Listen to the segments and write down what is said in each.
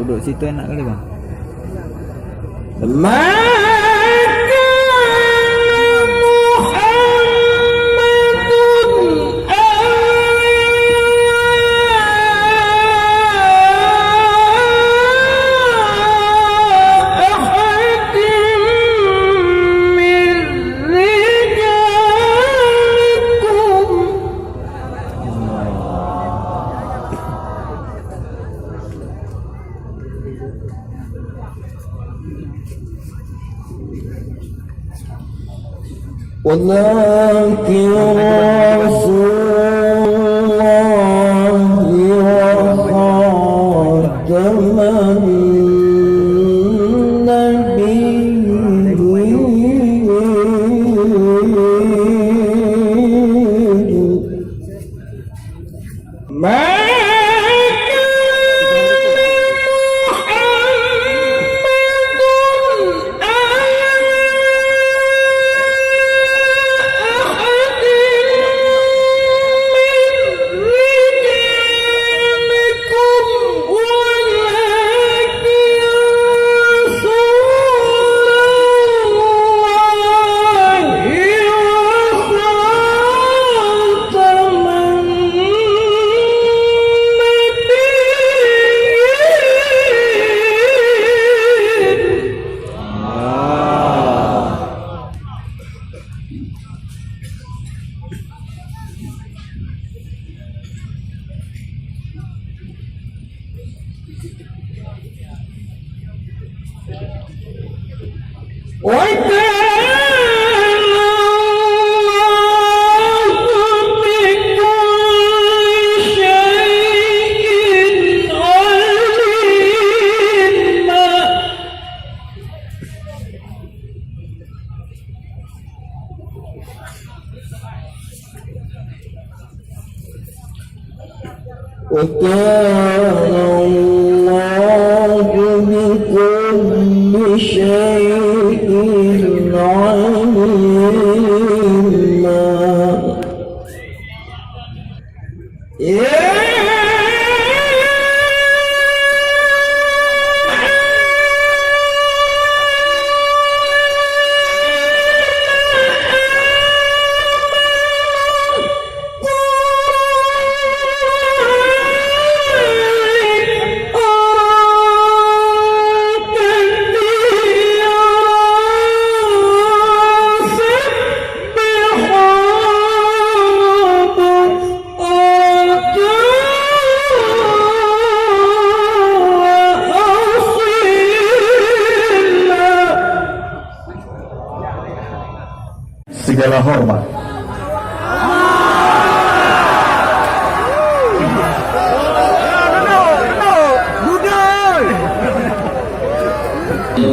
duduk situ enak kali bang. ولكن رسول الله وخاتم النبيين وكان الله بكل شيء عليما. Segala hormat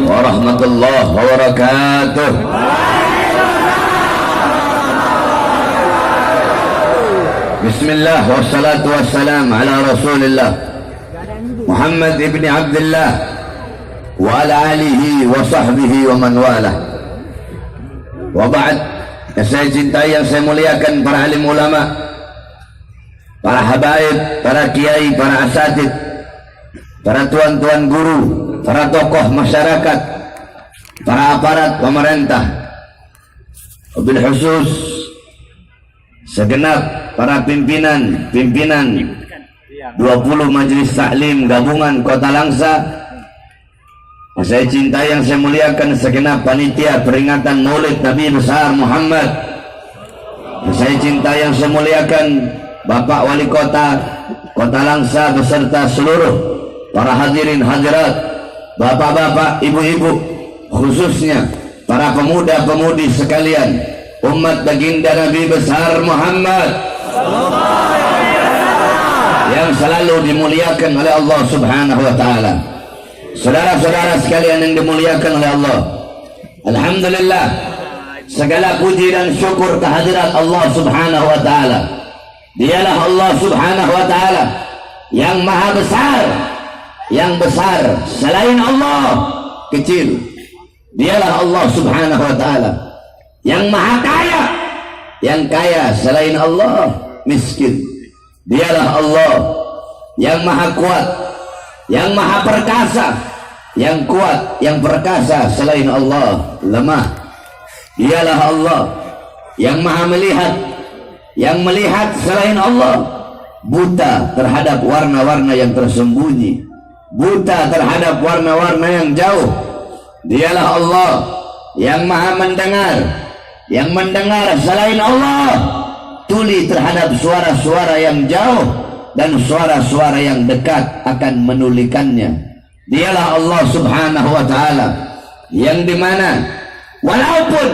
warahmatullahi wabarakatuh. Bismillah wassalatu wassalam ala rasulillah Muhammad ibn Abdullah wa ala alihi wa sahbihi wa man walah. Wa ba'd. Yang saya cintai, yang saya muliakan para alim ulama, para habaib, para kiai, para asatid, para tuan-tuan guru, para tokoh masyarakat, para aparat pemerintah, wabil khusus segenap para pimpinan 20 Majelis Taklim Gabungan Kota Langsa. Yang saya cintai, yang saya muliakan segenap panitia peringatan Maulid Nabi besar Muhammad. Yang saya cintai, yang saya muliakan Bapak Wali Kota Kota Langsa beserta seluruh para hadirin hadirat, bapak-bapak, ibu-ibu, khususnya para pemuda-pemudi sekalian, umat baginda Nabi besar Muhammad yang selalu dimuliakan oleh Allah Subhanahu wa taala. Saudara-saudara sekalian yang dimuliakan oleh Allah, alhamdulillah, segala puji dan syukur kehadirat Allah Subhanahu wa taala. Dialah Allah Subhanahu wa taala yang maha besar, yang besar selain Allah kecil. Dialah Allah Subhanahu wa taala yang maha kaya, yang kaya selain Allah miskin. Dialah Allah yang maha kuat, yang maha perkasa, yang kuat, yang perkasa selain Allah lemah. Dialah Allah yang maha melihat, yang melihat selain Allah buta terhadap warna-warna yang tersembunyi, buta terhadap warna-warna yang jauh. Dialah Allah yang maha mendengar, yang mendengar selain Allah tuli terhadap suara-suara yang jauh dan suara-suara yang dekat akan menulikannya. Dialah Allah subhanahu wa ta'ala yang dimana walaupun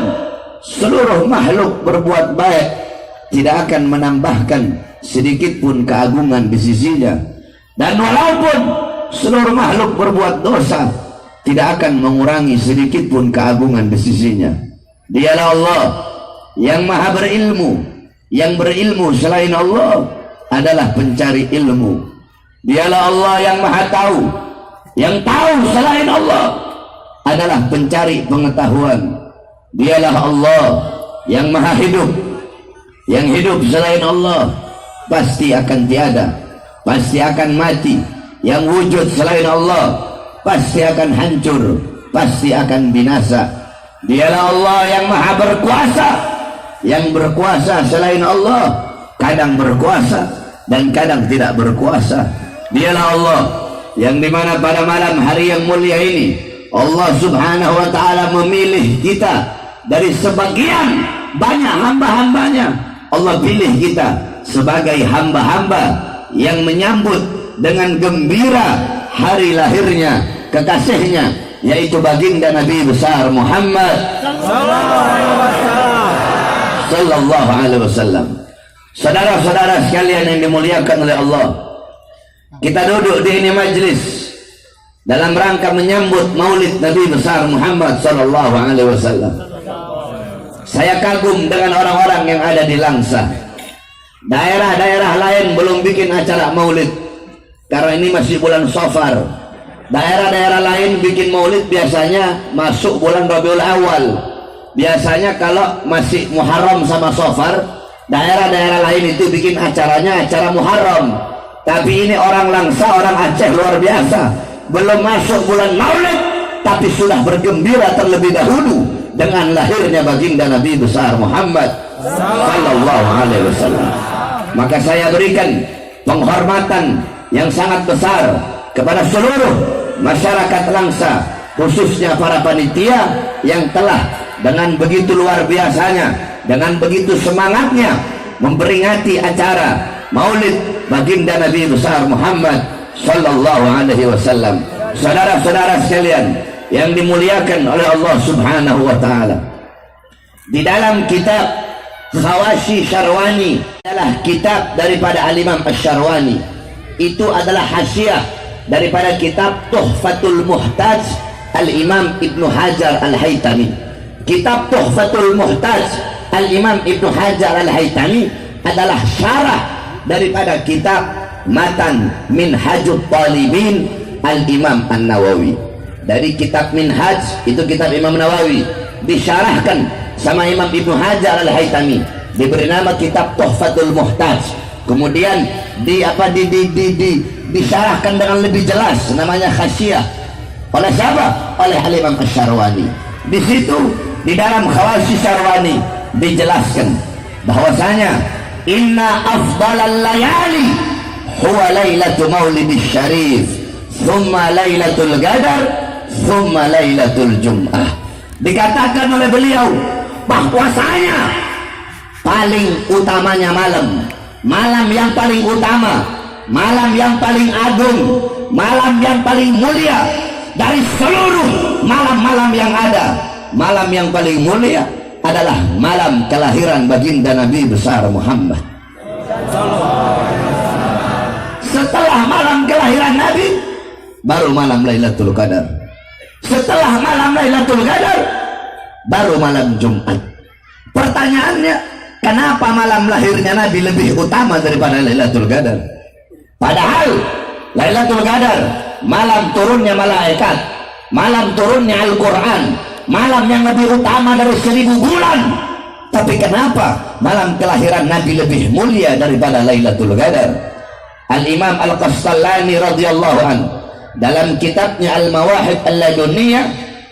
seluruh makhluk berbuat baik tidak akan menambahkan sedikit pun keagungan di sisinya, dan walaupun seluruh makhluk berbuat dosa tidak akan mengurangi sedikit pun keagungan di sisinya. Dialah Allah yang maha berilmu, yang berilmu selain Allah adalah pencari ilmu. Dialah Allah yang maha tahu, yang tahu selain Allah adalah pencari pengetahuan. Dialah Allah yang maha hidup, yang hidup selain Allah pasti akan tiada, pasti akan mati. Yang wujud selain Allah pasti akan hancur, pasti akan binasa. Dialah Allah yang maha berkuasa, yang berkuasa selain Allah kadang berkuasa dan kadang tidak berkuasa. Dialah Allah yang dimana pada malam hari yang mulia ini Allah subhanahu wa ta'ala memilih kita dari sebagian banyak hamba-hambanya. Allah pilih kita sebagai hamba-hamba yang menyambut dengan gembira hari lahirnya kekasihnya, yaitu baginda Nabi besar Muhammad sallallahu alaihi wasallam. Saudara-saudara sekalian yang dimuliakan oleh Allah, kita duduk di ini majlis dalam rangka menyambut maulid Nabi besar Muhammad sallallahu alaihi wasallam. Saya kagum dengan orang-orang yang ada di Langsa. Daerah-daerah lain belum bikin acara maulid karena ini masih bulan Safar. Daerah-daerah lain bikin maulid biasanya masuk bulan Rabiul Awal. Biasanya kalau masih Muharram sama Safar, daerah-daerah lain itu bikin acaranya acara Muharram. Tapi ini orang Langsa, orang Aceh luar biasa. Belum masuk bulan maulid tapi sudah bergembira terlebih dahulu dengan lahirnya baginda Nabi besar Muhammad sallallahu alaihi wasallam. Maka saya berikan penghormatan yang sangat besar kepada seluruh masyarakat Langsa, khususnya para panitia yang telah dengan begitu luar biasanya, dengan begitu semangatnya memperingati acara maulid baginda Nabi besar Muhammad sallallahu alaihi wasallam. Saudara-saudara sekalian yang dimuliakan oleh Allah subhanahu wa ta'ala, di dalam kitab Khawashi Syarwani adalah kitab daripada Al-Imam Asy-Syarwani. Itu adalah hasyiah daripada kitab Tuhfatul Muhtaj Al-Imam Ibnu Hajar Al-Haytami. Kitab Tuhfatul Muhtaj Al-Imam Ibnu Hajar Al-Haytami adalah syarah daripada kitab Matan Minhajut Talibin Al-Imam An-Nawawi. Dari kitab Minhaj itu kitab Imam Nawawi disyarahkan sama Imam Ibnu Hajar Al-Haytami, diberi nama kitab Tuhfatul Muhtaj. Kemudian disyarahkan dengan lebih jelas, namanya Khasyiah. Oleh siapa? Oleh Al-Imam Asy-Syarwani. Di situ di dalam Khawashi Syarwani dijelaskan bahwasanya inna afdalal layali huwa lailatul maulidis syarif, thumma lailatul qadar, thumma lailatul jum'ah. Dikatakan oleh beliau bahwasanya paling utamanya malam yang paling utama, malam yang paling agung, malam yang paling mulia dari seluruh malam-malam yang ada. Malam yang paling mulia adalah malam kelahiran baginda Nabi besar Muhammad. Setelah malam kelahiran Nabi baru malam Lailatul Qadar. Setelah malam Lailatul Qadar baru malam Jumat. Pertanyaannya, kenapa malam lahirnya Nabi lebih utama daripada Lailatul Qadar? Padahal Lailatul Qadar malam turunnya malaikat, malam turunnya Al-Quran, malam yang lebih utama dari 1000 bulan. Tapi kenapa malam kelahiran Nabi lebih mulia daripada Lailatul Qadar? Al-Imam Al-Qastallani radhiyallahu anhu dalam kitabnya Al-Mawahib Al-Laduniyah,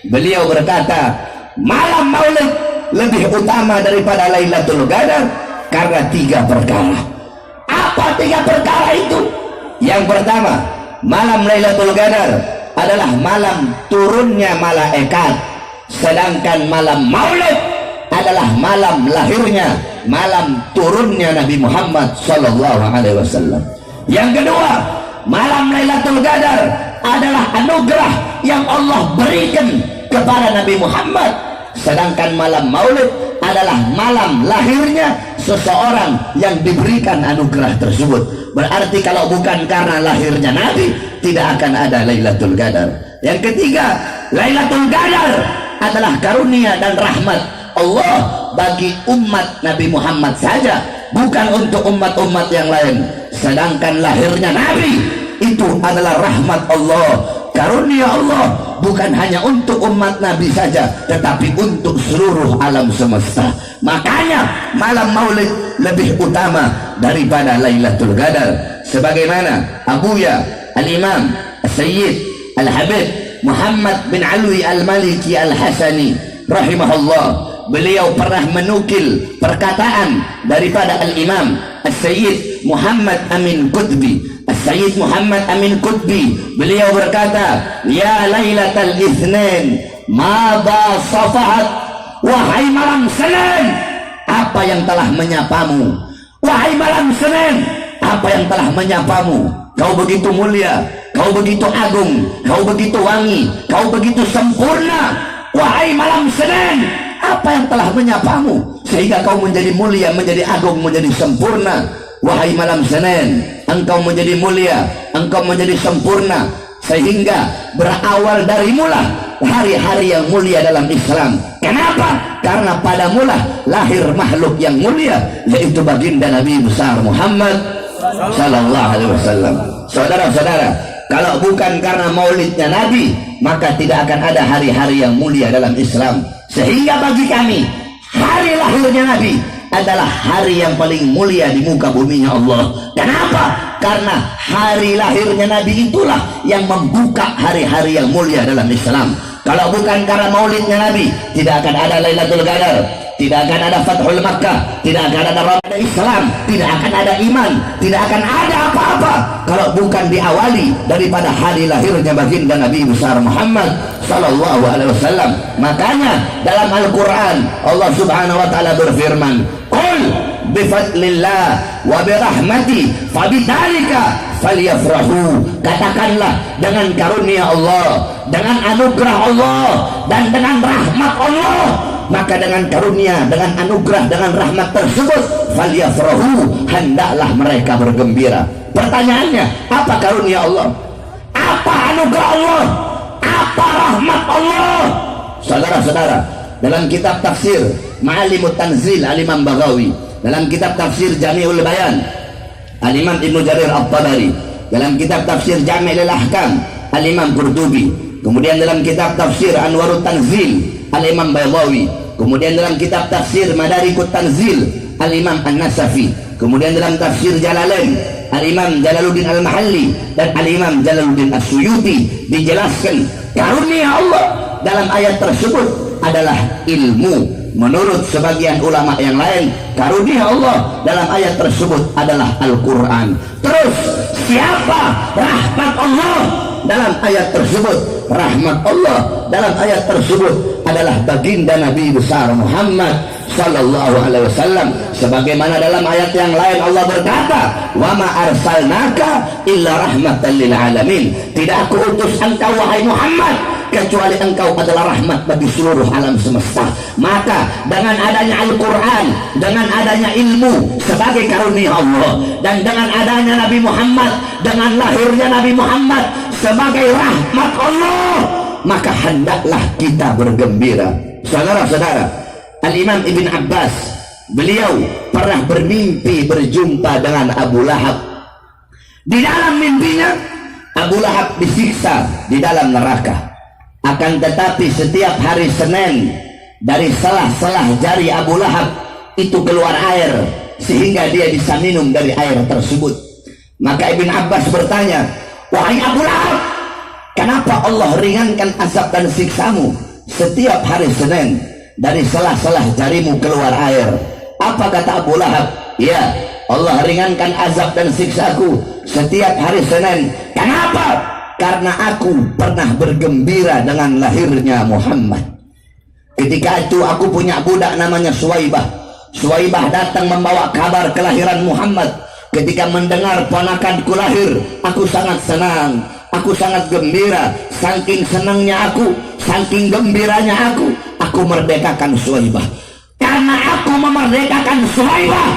beliau berkata, malam Maulid lebih utama daripada Lailatul Qadar karena 3 perkara. Apa 3 perkara itu? Yang pertama, malam Lailatul Qadar adalah malam turunnya malaikat, sedangkan malam Maulid adalah malam lahirnya, malam turunnya Nabi Muhammad sallallahu alaihi wasallam. Yang kedua, malam Lailatul Qadar adalah anugerah yang Allah berikan kepada Nabi Muhammad, sedangkan malam Maulid adalah malam lahirnya seseorang yang diberikan anugerah tersebut. Berarti kalau bukan karena lahirnya Nabi, tidak akan ada Lailatul Qadar. Yang ketiga, Lailatul Qadar adalah karunia dan rahmat Allah bagi umat Nabi Muhammad saja, bukan untuk umat-umat yang lain. Sedangkan lahirnya Nabi itu adalah rahmat Allah, karunia Allah, bukan hanya untuk umat Nabi saja, tetapi untuk seluruh alam semesta. Makanya malam Maulid lebih utama daripada Lailatul Qadar. Sebagaimana Abuya Al-Imam Sayyid Al-Habib Muhammad bin Alwi Al-Maliki Al-Hasani rahimahullah, beliau pernah menukil perkataan daripada Al-Imam Sayyid Muhammad Amin Qutbi. Sayyid Muhammad Amin Qutbi, beliau berkata, ya Lailatul Itsnain madza safahat, wahai malam Senin, apa yang telah menyapamu? Wahai malam Senin, apa yang telah menyapamu? Kau begitu mulia, kau begitu agung, kau begitu wangi, kau begitu sempurna. Wahai malam Senin, apa yang telah menyapamu sehingga kau menjadi mulia, menjadi agung, menjadi sempurna? Wahai malam Senin, engkau menjadi mulia, engkau menjadi sempurna, sehingga berawal dari mula hari-hari yang mulia dalam Islam. Kenapa? Karena pada mula lahir makhluk yang mulia, yaitu baginda Nabi besar Muhammad sallallahu alaihi wasallam. Saudara-saudara, kalau bukan karena maulidnya Nabi, maka tidak akan ada hari-hari yang mulia dalam Islam. Sehingga bagi kami, hari lahirnya Nabi adalah hari yang paling mulia di muka buminya Allah. Kenapa? Karena hari lahirnya Nabi itulah yang membuka hari-hari yang mulia dalam Islam. Kalau bukan karena maulidnya Nabi, tidak akan ada Lailatul Qadar, tidak akan ada Fathul Makkah, tidak akan ada Ramadan Islam, tidak akan ada iman, tidak akan ada apa-apa kalau bukan diawali daripada hari lahirnya baginda Nabi besar Muhammad sallallahu alaihi wasallam. Makanya dalam Al-Qur'an Allah Subhanahu wa taala berfirman, "Qul bifadlillah wa birahmati fabidzalika falyafrahu." Katakanlah, dengan karunia Allah, dengan anugerah Allah, dan dengan rahmat Allah, maka dengan karunia, dengan anugerah, dengan rahmat tersebut, falyafrahu, hendaklah mereka bergembira. Pertanyaannya, apa karunia Allah? Apa anugerah Allah? Apa rahmat Allah? Saudara-saudara, dalam kitab tafsir Ma'alimut Tanzil Al-Imam Baghawi, dalam kitab tafsir Jami'ul Bayan Al-Imam Ibnu Jarir At-Tabari, dalam kitab tafsir Jami'ul Ahkam Al-Imam Qurtubi, kemudian dalam kitab tafsir Anwarut Tanzil Al-Imam Baydawi, kemudian dalam kitab tafsir Madarikut Tanzil Al-Imam An-Nasafi, kemudian dalam tafsir Jalalain Al-Imam Jalaluddin Al-Mahalli dan Al-Imam Jalaluddin As-Suyuti, dijelaskan karunia Allah dalam ayat tersebut adalah ilmu. Menurut sebagian ulama yang lain, karunia Allah dalam ayat tersebut adalah Al-Quran. Terus, siapa rahmat Allah dalam ayat tersebut? Rahmat Allah dalam ayat tersebut adalah baginda Nabi besar Muhammad sallallahu alaihi wasallam. Sebagaimana dalam ayat yang lain Allah berkata, "Wa ma arsalnaka illa rahmatan lil alamin." Tidak aku utus engkau wahai Muhammad kecuali engkau adalah rahmat bagi seluruh alam semesta. Maka dengan adanya Al-Quran, dengan adanya ilmu sebagai karunia Allah, dan dengan adanya Nabi Muhammad, dengan lahirnya Nabi Muhammad sebagai rahmat Allah, maka hendaklah kita bergembira. Saudara-saudara, Al-Imam Ibn Abbas, beliau pernah bermimpi berjumpa dengan Abu Lahab. Di dalam mimpinya, Abu Lahab disiksa di dalam neraka. Akan tetapi setiap hari Senin, dari selah-selah jari Abu Lahab itu keluar air, sehingga dia bisa minum dari air tersebut. Maka Ibn Abbas bertanya, "Wahai Abu Lahab, Kenapa Allah ringankan azab dan siksamu setiap hari Senin dari selah-selah jarimu keluar air? Apa kata Abu Lahab? Ya, Allah ringankan azab dan siksaku setiap hari Senin. Kenapa? Karena aku pernah bergembira dengan lahirnya Muhammad. Ketika itu aku punya budak namanya Suwaibah. Suwaibah datang membawa kabar kelahiran Muhammad. Ketika mendengar ponakanku lahir, aku sangat senang, aku sangat gembira. Saking senangnya aku, saking gembiranya aku merdekakan Suwaibah. Karena aku memerdekakan Suwaibah,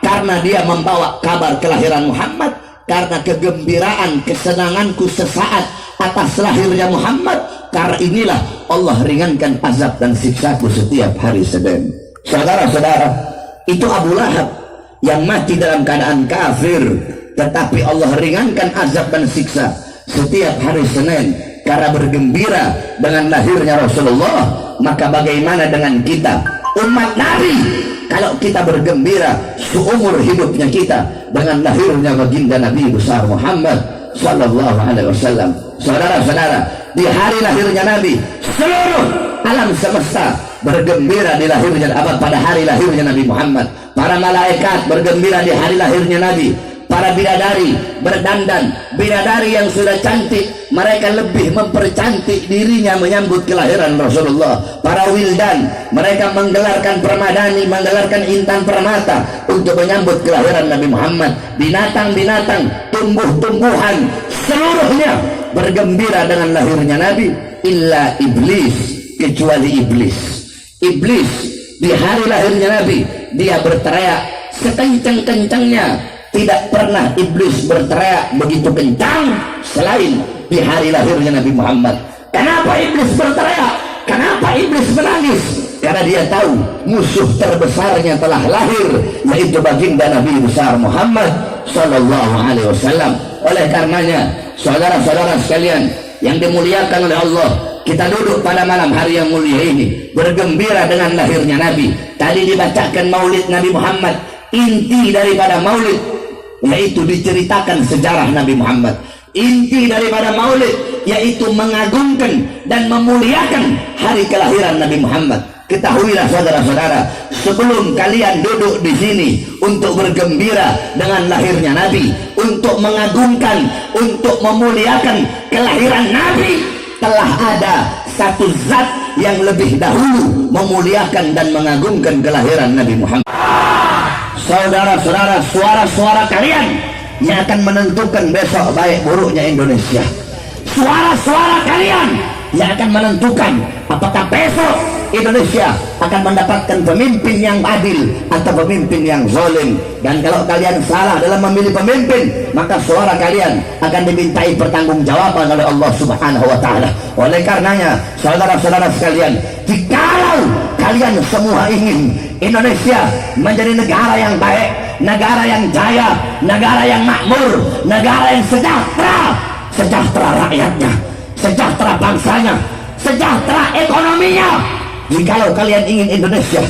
karena dia membawa kabar kelahiran Muhammad, karena kegembiraan, kesenanganku sesaat atas lahirnya Muhammad, karena inilah Allah ringankan azab dan siksaku setiap hari Senin. Saudara-saudara, itu Abu Lahab yang mati dalam keadaan kafir, tetapi Allah ringankan azab dan siksa setiap hari Senin karena bergembira dengan lahirnya Rasulullah. Maka bagaimana dengan kita, umat Nabi, kalau kita bergembira seumur hidupnya kita dengan lahirnya baginda Nabi besar Muhammad sallallahu alaihi wasallam? Saudara-saudara, di hari lahirnya Nabi, seluruh alam semesta bergembira di lahirnya pada hari lahirnya Nabi Muhammad. Para malaikat bergembira di hari lahirnya Nabi. Para bidadari berdandan, bidadari yang sudah cantik, mereka lebih mempercantik dirinya menyambut kelahiran Rasulullah. Para wildan, mereka menggelarkan permadani, menggelarkan intan permata untuk menyambut kelahiran Nabi Muhammad. Binatang-binatang, tumbuh-tumbuhan, seluruhnya bergembira dengan lahirnya Nabi, illa iblis, kecuali iblis. Iblis di hari lahirnya Nabi, dia berteriak sekencang-kencangnya. Tidak pernah iblis berteriak begitu kencang selain di hari lahirnya Nabi Muhammad. Kenapa iblis berteriak? Kenapa iblis menangis? Karena dia tahu musuh terbesarnya telah lahir, yaitu baginda Nabi besar Muhammad sallallahu alaihi wasallam. Oleh karenanya, saudara-saudara sekalian yang dimuliakan oleh Allah, kita duduk pada malam hari yang mulia ini bergembira dengan lahirnya Nabi. Tadi dibacakan maulid Nabi Muhammad. Inti daripada maulid yaitu diceritakan sejarah Nabi Muhammad. Inti daripada maulid yaitu mengagungkan dan memuliakan hari kelahiran Nabi Muhammad. Ketahuilah saudara-saudara, sebelum kalian duduk di sini untuk bergembira dengan lahirnya Nabi, untuk mengagungkan, untuk memuliakan kelahiran Nabi, telah ada satu zat yang lebih dahulu memuliakan dan mengagungkan kelahiran Nabi Muhammad. Saudara-saudara, suara-suara kalian yang akan menentukan besok baik buruknya Indonesia. Suara-suara kalian yang akan menentukan apakah besok Indonesia akan mendapatkan pemimpin yang adil atau pemimpin yang zalim. Dan kalau kalian salah dalam memilih pemimpin, maka suara kalian akan dimintai pertanggungjawaban oleh Allah Subhanahu wa taala. Oleh karenanya, saudara-saudara sekalian, jikalau kalian semua ingin Indonesia menjadi negara yang baik, negara yang jaya, negara yang makmur, negara yang sejahtera, sejahtera rakyatnya, sejahtera bangsanya, sejahtera ekonominya. Jikalau kalian ingin Indonesia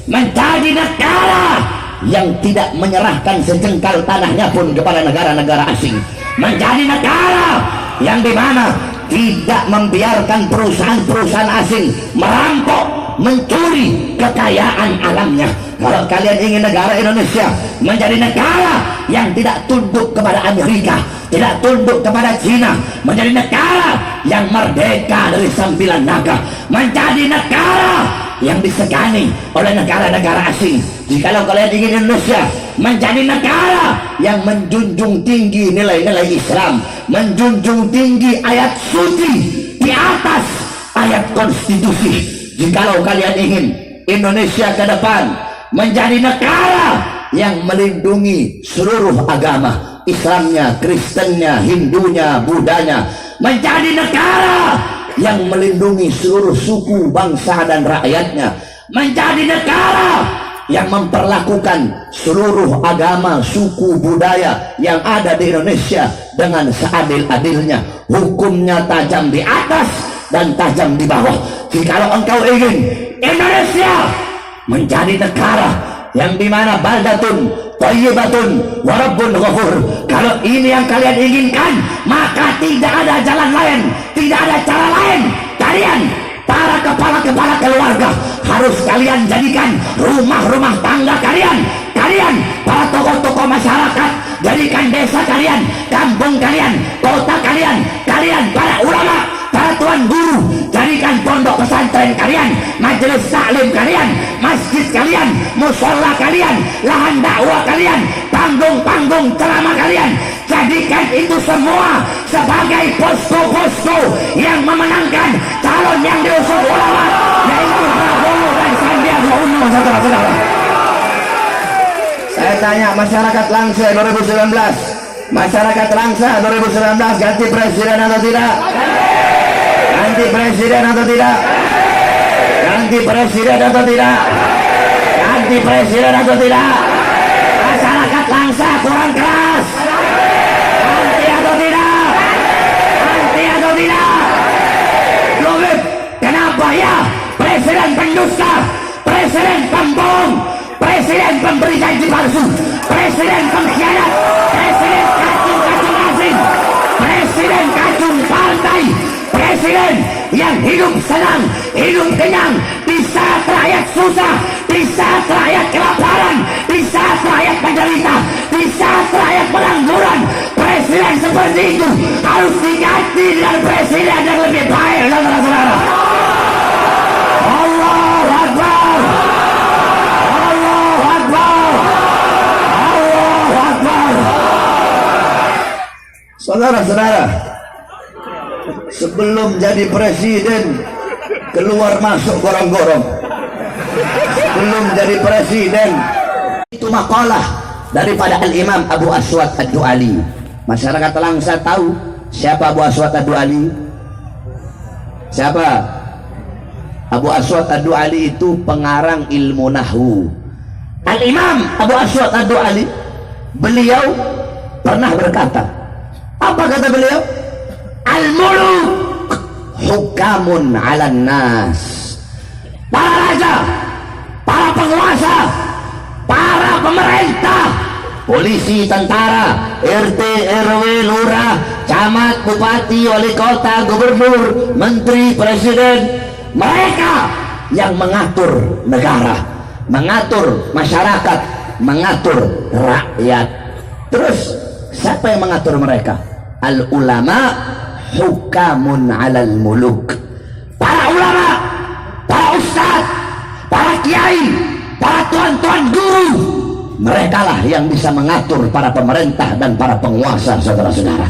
menjadi negara yang tidak menyerahkan sejengkal tanahnya pun kepada negara-negara asing, menjadi negara yang dimana tidak membiarkan perusahaan-perusahaan asing merampok, mencuri kekayaan alamnya. Kalau kalian ingin negara Indonesia menjadi negara yang tidak tunduk kepada Amerika, tidak tunduk kepada Cina, menjadi negara yang merdeka dari sambilan naga, menjadi negara yang disegani oleh negara-negara asing. Jikalau kalian ingin Indonesia menjadi negara yang menjunjung tinggi nilai-nilai Islam, menjunjung tinggi ayat suci di atas ayat konstitusi, jikalau kalian ingin Indonesia ke depan menjadi negara yang melindungi seluruh agama, Islamnya, Kristennya, Hindunya, Budanya, menjadi negara yang melindungi seluruh suku, bangsa dan rakyatnya, menjadi negara yang memperlakukan seluruh agama, suku, budaya yang ada di Indonesia dengan seadil-adilnya, hukumnya tajam di atas dan tajam di bawah. Jikalau engkau ingin Indonesia menjadi negara yang dimana baldatun thayyibatun wa rabbun ghafur. Kalau ini yang kalian inginkan, maka tidak ada jalan lain, tidak ada cara lain. Kalian para kepala-kepala keluarga harus kalian jadikan rumah-rumah tangga kalian. Kalian para tokoh-tokoh masyarakat, jadikan desa kalian, kampung kalian, kota kalian. Kalian para ulama, para tuan guru, jadikan pondok pesantren kalian, majelis taklim kalian, masjid kalian, musola kalian, lahan dakwah kalian, panggung-panggung ceramah kalian. Jadikan itu semua sebagai posko-posko yang memenangkan calon yang diusung ulama, yaitu Prabowo dan Sandiaga Uno. Saudara-saudara, saya tanya masyarakat Langsa 2019, masyarakat Langsa 2019 ganti presiden atau tidak? Ganti presiden atau tidak? Ganti presiden atau tidak? Ganti presiden atau tidak? Masyarakat Langsa kurang keras. Ganti atau tidak? Ganti atau tidak? Loh, kenapa ya? Presiden pendusta, presiden pembohong, presiden pemberi janji palsu, presiden pengkhianat, presiden kacung-kacung asing, presiden kacung partai, presiden yang hidup senang, hidup kenyang di saat rakyat susah, di saat rakyat kelaparan, di saat rakyat menderita, di saat rakyat pengangguran. Presiden seperti itu harus diganti dengan presiden yang lebih baik. Saudara-saudara, Allahu Akbar, Allahu Akbar, Allahu Akbar. Saudara-saudara, sebelum jadi presiden keluar masuk gorong-gorong, sebelum jadi presiden itu makalah daripada Al-Imam Abu Aswad Ad-Du'ali. Masyarakat Langsa tahu siapa Abu Aswad Ad-Du'ali? Siapa? Abu Aswad Ad-Du'ali itu pengarang ilmu nahwu. Al-Imam Abu Aswad Ad-Du'ali, beliau pernah berkata, apa kata beliau? Al-muluk hukamun 'alan nas. Para raja, para penguasa, para pemerintah, polisi, tentara, RT, RW, lurah, camat, bupati, wali kota, gubernur, menteri, presiden, mereka yang mengatur negara, mengatur masyarakat, mengatur rakyat. Terus siapa yang mengatur mereka? Al-ulama hukamun 'alal muluk. Para ulama, para ustaz, para kiai, para tuan-tuan guru, mereka lah yang bisa mengatur para pemerintah dan para penguasa. Saudara-saudara,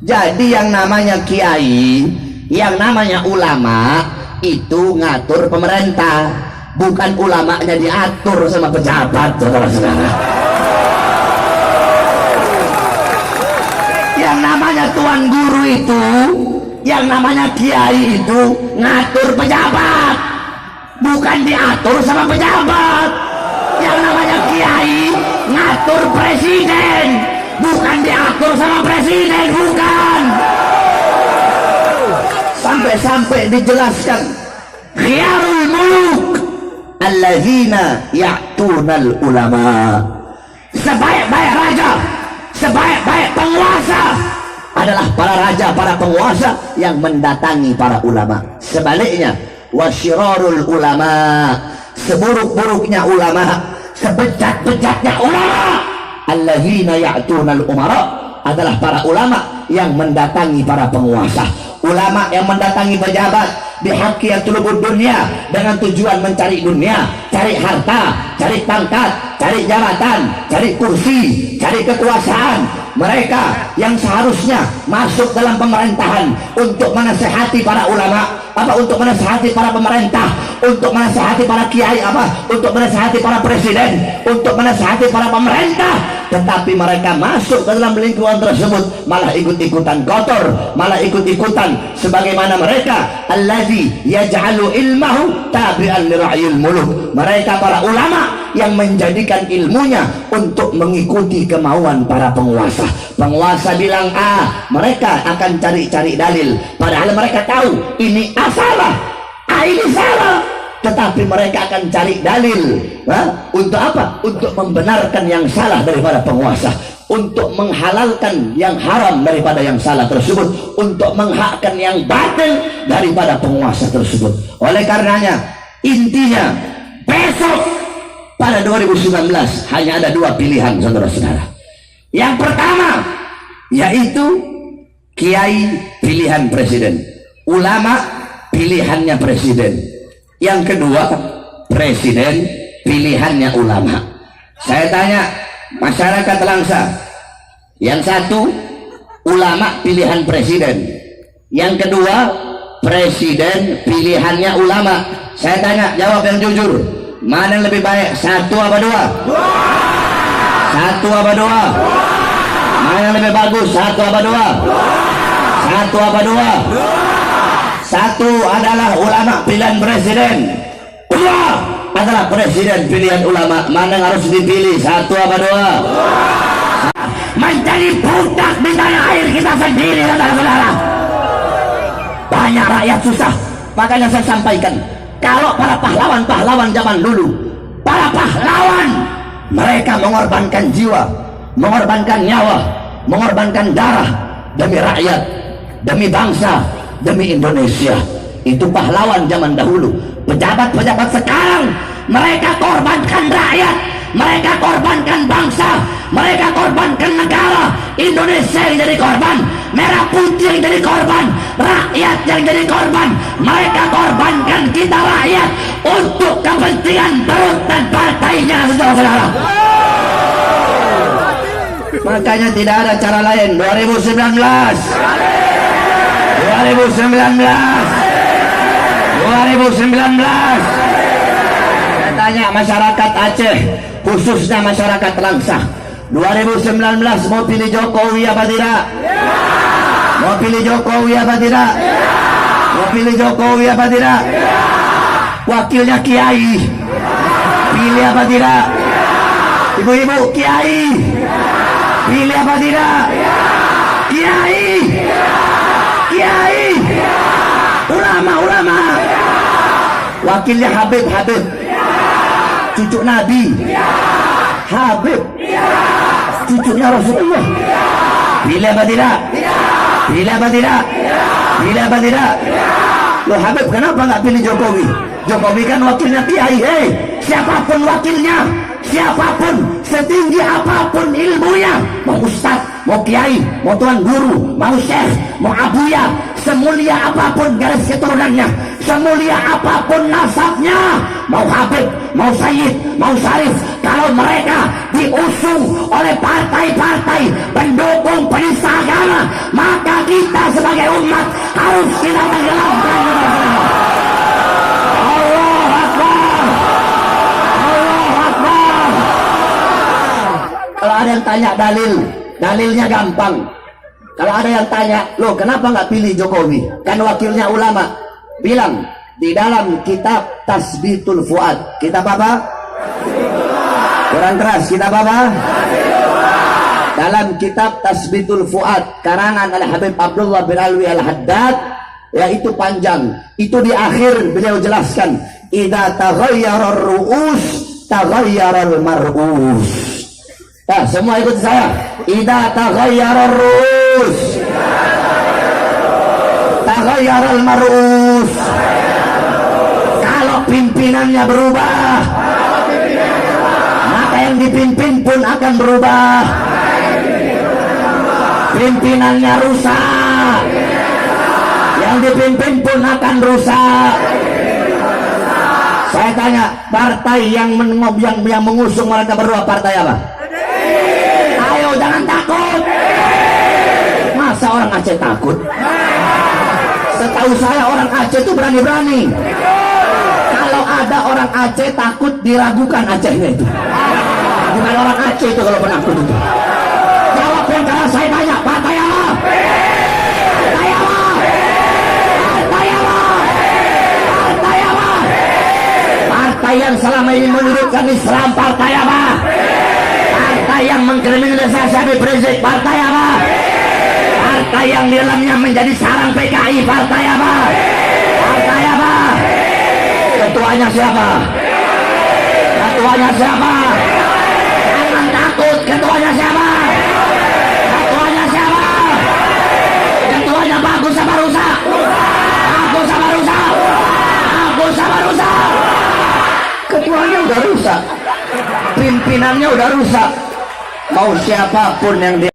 jadi yang namanya kiai, yang namanya ulama itu ngatur pemerintah, bukan ulamanya diatur sama pejabat. Saudara-saudara, yang namanya tuan guru itu, yang namanya kiai itu ngatur pejabat, bukan diatur sama pejabat. Yang namanya kiai ngatur presiden, bukan diatur sama presiden, bukan. Sampai-sampai dijelaskan, khiyarul muluk allazina ya'tunal ulama. Sebaik-baik raja, sebaik-baik penguasa adalah para raja, para penguasa yang mendatangi para ulama. Sebaliknya, wasyirarul ulama, seburuk-buruknya ulama, sebejat-bejatnya ulama, allazina ya'tunal umara, adalah para ulama yang mendatangi para penguasa. Ulama yang mendatangi pejabat bihaqi yatlubud dunya, dengan tujuan mencari dunia, cari harta, cari pangkat, cari jabatan, cari kursi, cari kekuasaan. Mereka yang seharusnya masuk dalam pemerintahan untuk menasihati para ulama, apa untuk menasihati para pemerintah, untuk menasihati para kiai, apa untuk menasihati para presiden, untuk menasihati para pemerintah, tetapi mereka masuk ke dalam lingkungan tersebut malah ikut-ikutan kotor, malah ikut-ikutan sebagaimana mereka allazi yaj'alu ilmahu tabi'an li ra'yil muluk. Mereka para ulama yang menjadikan ilmunya untuk mengikuti kemauan para penguasa. Penguasa bilang A, mereka akan cari-cari dalil, padahal mereka tahu ini A salah, A ini salah. tetapi mereka akan cari dalil. Untuk apa? Untuk membenarkan yang salah daripada penguasa, untuk menghalalkan yang haram daripada yang salah tersebut, untuk menghakkan yang batil daripada penguasa tersebut. Oleh karenanya, intinya besok pada 2019 hanya ada dua pilihan, saudara-saudara. Yang pertama yaitu kiai pilihan presiden, ulama pilihannya presiden. Yang kedua, presiden pilihannya ulama. Saya tanya masyarakat Langsa, yang satu ulama pilihan presiden, yang kedua presiden pilihannya ulama. Saya tanya, jawab yang jujur, mana yang lebih baik, satu apa dua? Satu apa dua? Mana yang lebih bagus, satu apa dua? Satu apa dua? Satu adalah ulama pilihan presiden, dua adalah presiden pilihan ulama. Mana yang harus dipilih, satu apa dua? Menjadi budak di tanah air kita sendiri, saudara-saudara. Banyak rakyat susah, makanya saya sampaikan, kalau para pahlawan-pahlawan zaman dulu, para pahlawan, mereka mengorbankan jiwa, mengorbankan nyawa, mengorbankan darah demi rakyat, demi bangsa, demi Indonesia. Itu pahlawan zaman dahulu. Pejabat-pejabat sekarang, mereka korbankan rakyat, mereka korbankan bangsa, mereka korbankan negara. Indonesia yang jadi korban, merah putih yang jadi korban, rakyat yang jadi korban. Mereka korbankan kita rakyat untuk kepentingan perut dan partainya, saudara-saudara. Makanya tidak ada cara lain. 2019 saya tanya masyarakat Aceh, khususnya masyarakat Langsa, 2019 mau pilih Jokowi apa tidak? Mau pilih Jokowi apa tidak? Mau pilih Jokowi apa tidak? Wakilnya kiai, pilih apa tidak? Ibu-ibu kiai, pilih apa tidak? Kiai, kiai, ulama, wakilnya Habib, cucu Nabi, Habib, cucunya Rasulullah. Pilih apa tidak? Pilih apa tidak? Pilih apa tidak? Loh, Habib kenapa nggak pilih Jokowi? Jokowi kan wakilnya kiai. Siapapun wakilnya, siapapun, setinggi apapun ilmunya, mau ustaz, mau kiai, mau tuan guru, mau syekh, mau abuya, semulia apapun garis keturunannya, semulia apapun nasabnya, mau habib, mau sayyid, mau syarif, kalau mereka diusung oleh partai-partai pendukung penista agama, maka kita sebagai umat harus kita tenggelamkan. Allah Akbar, Allah Akbar. Kalau ada yang tanya dalilnya gampang. Kalau ada yang tanya, loh kenapa nggak pilih Jokowi? Kan wakilnya ulama. Bilang, di dalam kitab Tasbitul Fuad. Kitab apa? Kurang keras, kitab apa? Dalam kitab Tasbitul Fuad, karangan Al-Habib Abdullah bin Alwi Al-Haddad, yaitu panjang. Itu di akhir beliau jelaskan, idza taghayyara ar-ru'us taghayyara al-mar'us. Nah, semua ikut saya. Idza taghayyara ar-ru'us taghayyara al-mar'us. Kalau pimpinannya berubah, maka yang dipimpin pun akan berubah. Pimpinannya rusak, yang dipimpin pun akan rusak. Saya tanya, partai yang mengusung mereka berdua partai apa? Ayo jangan takut. Masa orang Aceh takut? Setahu saya orang Aceh itu berani-berani. Kalau ada orang Aceh takut, diragukan Acehnya itu. Bukan orang Aceh itu kalau penakut itu. Jawab yang kalau saya tanya, partai apa? Partai apa? Partai apa? Partai apa? Partai yang selama ini menurutkan Islam, partai apa? Partai yang mengkriminalisasi Habib Rizik, partai apa? Partai yang di dalamnya menjadi sarang PKI, partai apa? Partai apa? Ketua Ketuanya siapa? Ketuanya siapa? Jangan takut. Ketuanya siapa? Ketuanya siapa? Ketuanya bagus sama rusak? Bagus sama rusak? Bagus sama rusak? Ketuanya udah rusak, pimpinannya udah rusak. Mau siapapun yang dia